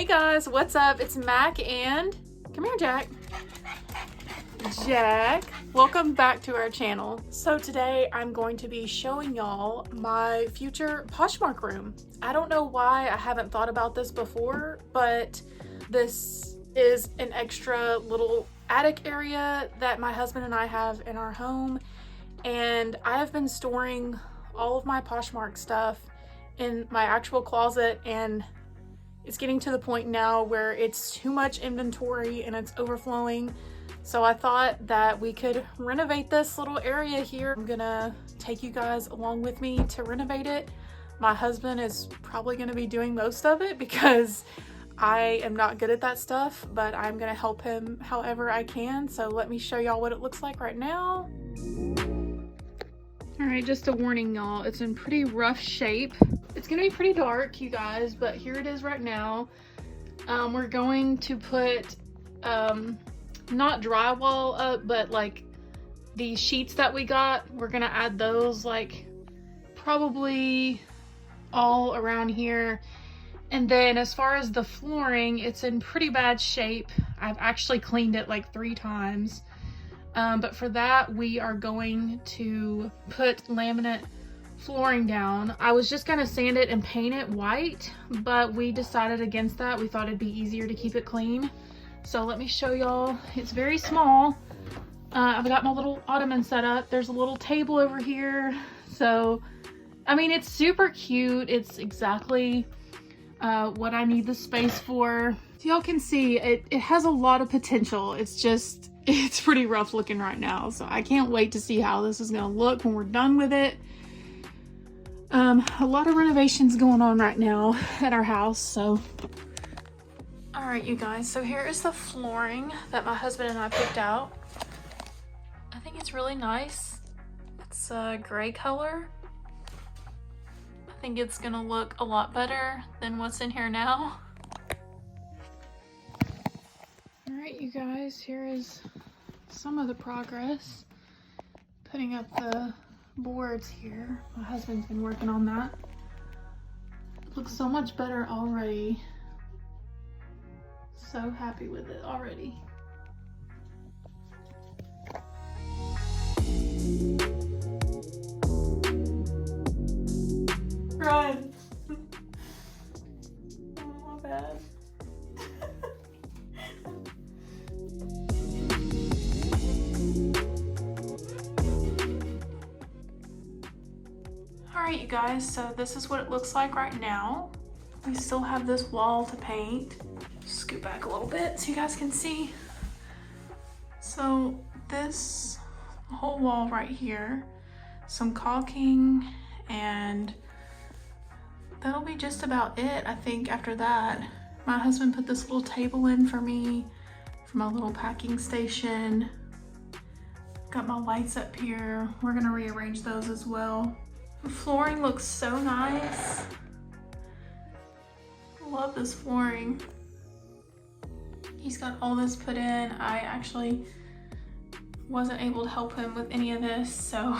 Hey guys, what's up? It's Mac and come here, Jack. Jack, welcome back to our channel. So today I'm going to be showing y'all my future Poshmark room. I don't know why I haven't thought about this before, but this is an extra little attic area that my husband and I have in our home, and I have been storing all of my Poshmark stuff in my actual closet, and it's getting to the point now where it's too much inventory and it's overflowing. So I thought that we could renovate this little area here. I'm gonna take you guys along with me to renovate it. My husband is probably gonna be doing most of it because I am not good at that stuff, but I'm gonna help him however I can. So let me show y'all what it looks like right now. All right, just a warning y'all, it's in pretty rough shape. It's gonna be pretty dark, you guys, but here it is right now. We're going to put not drywall up, but like the sheets that we got, we're gonna add those like probably all around here. And then as far as the flooring, it's in pretty bad shape. I've actually cleaned it like 3 times. But for that, we are going to put laminate flooring down. I was just gonna sand it and paint it white, but we decided against that. We thought it'd be easier to keep it clean. So let me show y'all. It's very small. I've got my little ottoman set up. There's a little table over here. So, I mean, it's super cute. It's exactly what I need the space for. So y'all can see, it has a lot of potential. It's pretty rough looking right now. So I can't wait to see how this is gonna look when we're done with it. A lot of renovations going on right now at our house, so. All right, you guys, so here is the flooring that my husband and I picked out. I think it's really nice. It's a gray color. I think it's gonna look a lot better than what's in here now. All right, you guys, here is some of the progress. Putting up the boards here. My husband's been working on that. It looks so much better already. So happy with it already. Run. Oh, my bad. Alright, you guys, so this is what it looks like right now. We still have this wall to paint. Scoot back a little bit so you guys can see. So this whole wall right here, some caulking, and that'll be just about it. I think after that, my husband put this little table in for me for my little packing station. Got my lights up here. We're gonna rearrange those as well. The flooring looks so nice. I love this flooring. He's got all this put in. I actually wasn't able to help him with any of this, so.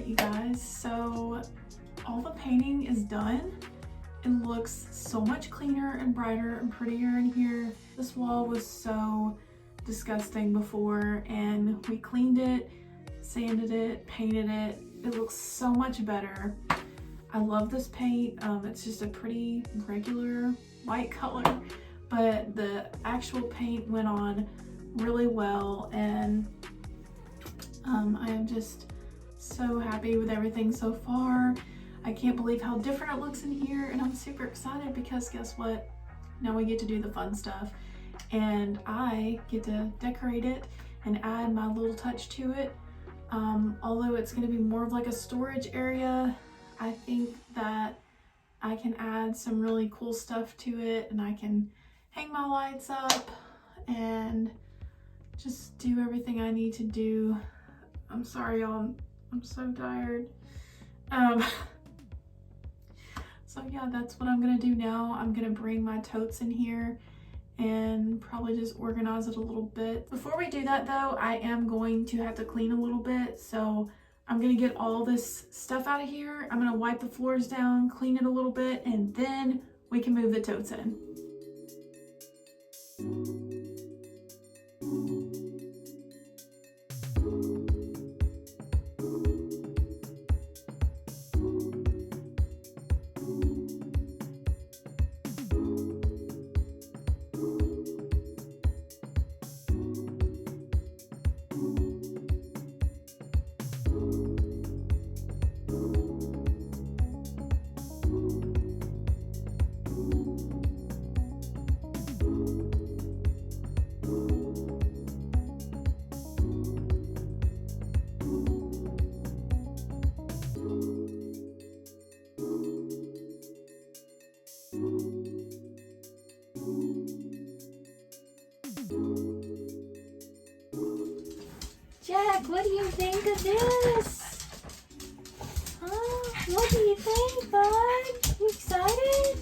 You guys, so all the painting is done. It looks so much cleaner and brighter and prettier in here. This wall was so disgusting before, and we cleaned it, sanded it, painted it. It looks so much better. I love this paint. It's just a pretty regular white color, but the actual paint went on really well, and I am just so happy with everything so far. I can't believe how different it looks in here, and I'm super excited because guess what? Now we get to do the fun stuff, and I get to decorate it and add my little touch to it Although it's going to be more of like a storage area, I think that I can add some really cool stuff to it, and I can hang my lights up and just do everything I need to do. I'm sorry, y'all. I'm so tired. So yeah, that's what I'm gonna do now. I'm gonna bring my totes in here and probably just organize it a little bit. Before we do that though, I am going to have to clean a little bit. So I'm gonna get all this stuff out of here. I'm gonna wipe the floors down, clean it a little bit, and then we can move the totes in. Jack, what do you think of this? Huh? What do you think, bud? You excited?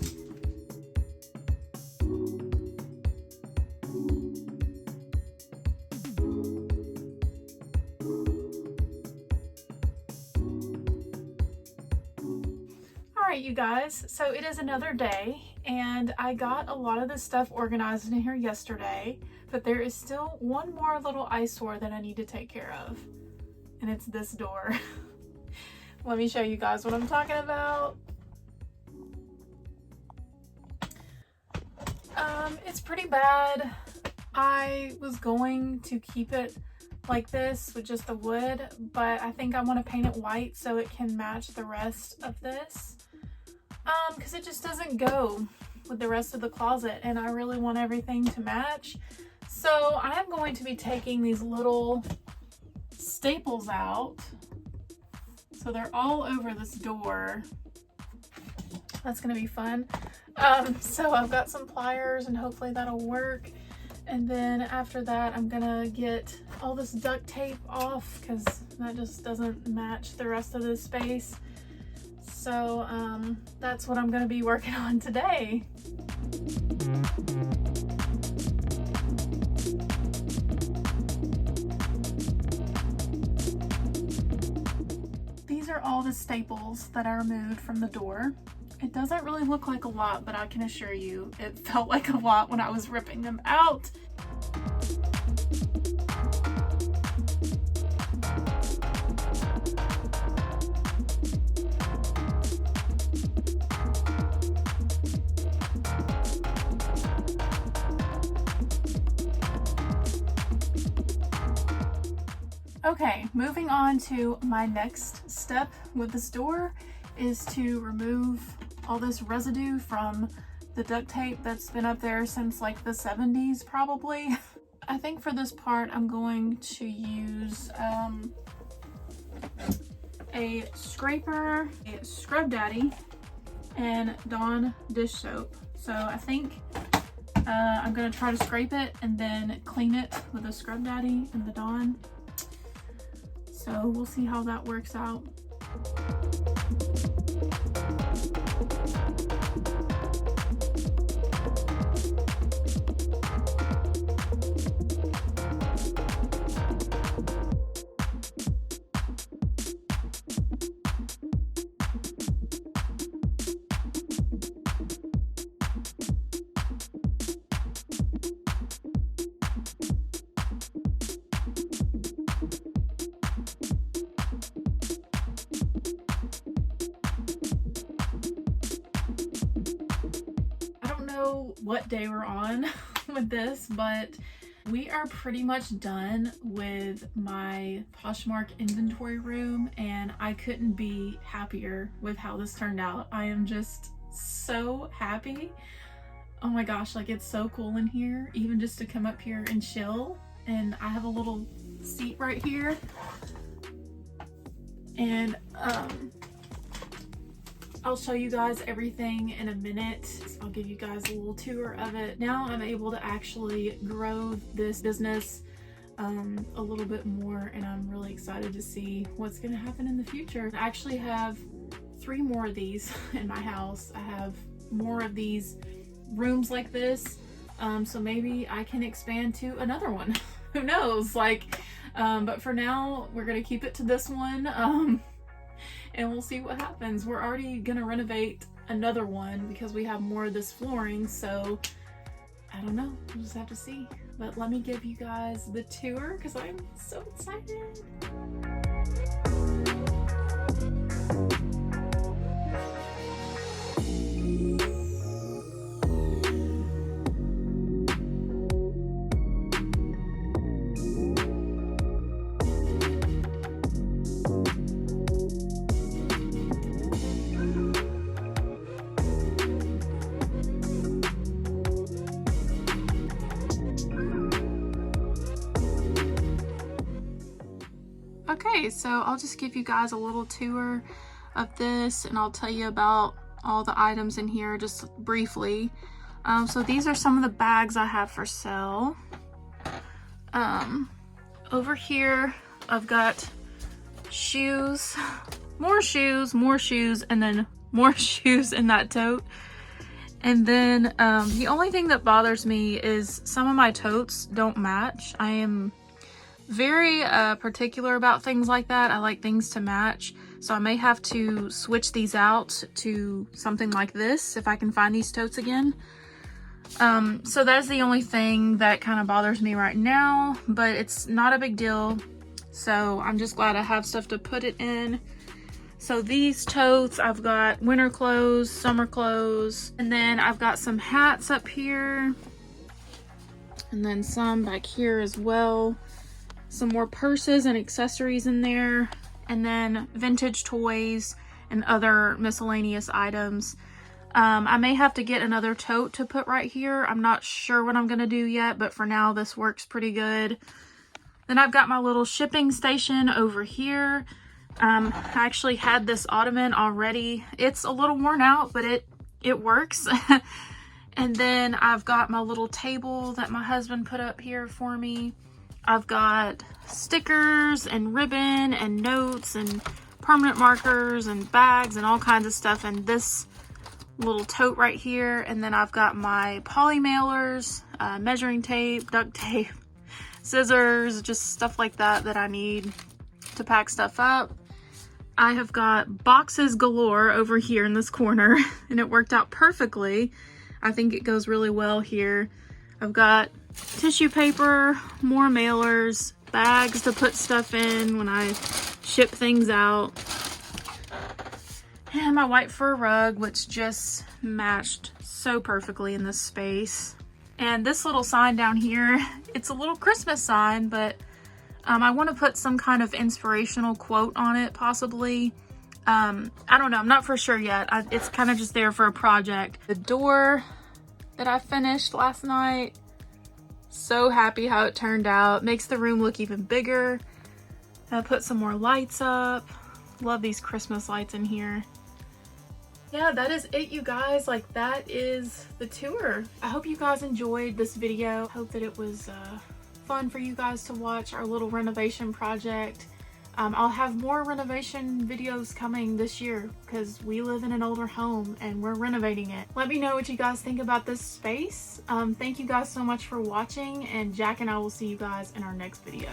Alright, you guys, so it is another day, and I got a lot of this stuff organized in here yesterday. But there is still one more little eyesore that I need to take care of, and it's this door. Let me show you guys what I'm talking about. It's pretty bad. I was going to keep it like this with just the wood, but I think I want to paint it white so it can match the rest of this, because it just doesn't go with the rest of the closet, and I really want everything to match. So I am going to be taking these little staples out. So they're all over this door. That's gonna be fun. So I've got some pliers and hopefully that'll work. And then after that, I'm gonna get all this duct tape off because that just doesn't match the rest of this space. So that's what I'm gonna be working on today. These are all the staples that I removed from the door. It doesn't really look like a lot, but I can assure you it felt like a lot when I was ripping them out. Okay, moving on to my next step with this door is to remove all this residue from the duct tape that's been up there since like the 70s probably. I think for this part I'm going to use a scraper, a Scrub Daddy, and Dawn dish soap. So I think I'm gonna try to scrape it and then clean it with the Scrub Daddy and the Dawn. So we'll see how that works out. What day we're on with this, but we are pretty much done with my Poshmark inventory room, and I couldn't be happier with how this turned out. I am just so happy. Oh my gosh, like it's so cool in here, even just to come up here and chill. And I have a little seat right here And I'll show you guys everything in a minute. I'll give you guys a little tour of it. Now I'm able to actually grow this business a little bit more, and I'm really excited to see what's gonna happen in the future. I actually have 3 more of these in my house. I have more of these rooms like this, so maybe I can expand to another one. Who knows? Like, but for now we're gonna keep it to this one, and we'll see what happens. We're already gonna renovate another one because we have more of this flooring, so I don't know, we'll just have to see. But let me give you guys the tour because I'm so excited. Okay, so I'll just give you guys a little tour of this, and I'll tell you about all the items in here just briefly. So these are some of the bags I have for sale. Over here I've got shoes, more shoes, and then more shoes in that tote. And then the only thing that bothers me is some of my totes don't match. I am very particular about things like that. I like things to match, so I may have to switch these out to something like this if I can find these totes again. So that's the only thing that kind of bothers me right now, but it's not a big deal, so I'm just glad I have stuff to put it in. So these totes, I've got winter clothes, summer clothes, and then I've got some hats up here, and then some back here as well. Some more purses and accessories in there, and then vintage toys and other miscellaneous items. I may have to get another tote to put right here. I'm not sure what I'm gonna do yet, but for now this works pretty good. Then I've got my little shipping station over here. I actually had this ottoman already. It's a little worn out, but it works. And then I've got my little table that my husband put up here for me. I've got stickers and ribbon and notes and permanent markers and bags and all kinds of stuff in this little tote right here. And then I've got my poly mailers, measuring tape, duct tape, scissors, just stuff like that that I need to pack stuff up. I have got boxes galore over here in this corner, and it worked out perfectly. I think it goes really well here. I've got tissue paper, more mailers, bags to put stuff in when I ship things out, and my white fur rug, which just matched so perfectly in this space. And this little sign down here, it's a little Christmas sign, but I want to put some kind of inspirational quote on it, possibly. I don't know, I'm not for sure yet. It's kind of just there for a project. The door that I finished last night, so happy how it turned out. Makes the room look even bigger. I put some more lights up. Love these Christmas lights in here. Yeah, that is it, you guys. Like, that is the tour. I hope you guys enjoyed this video. Hope that it was fun for you guys to watch our little renovation project. I'll have more renovation videos coming this year because we live in an older home and we're renovating it. Let me know what you guys think about this space. Thank you guys so much for watching, and Jack and I will see you guys in our next video.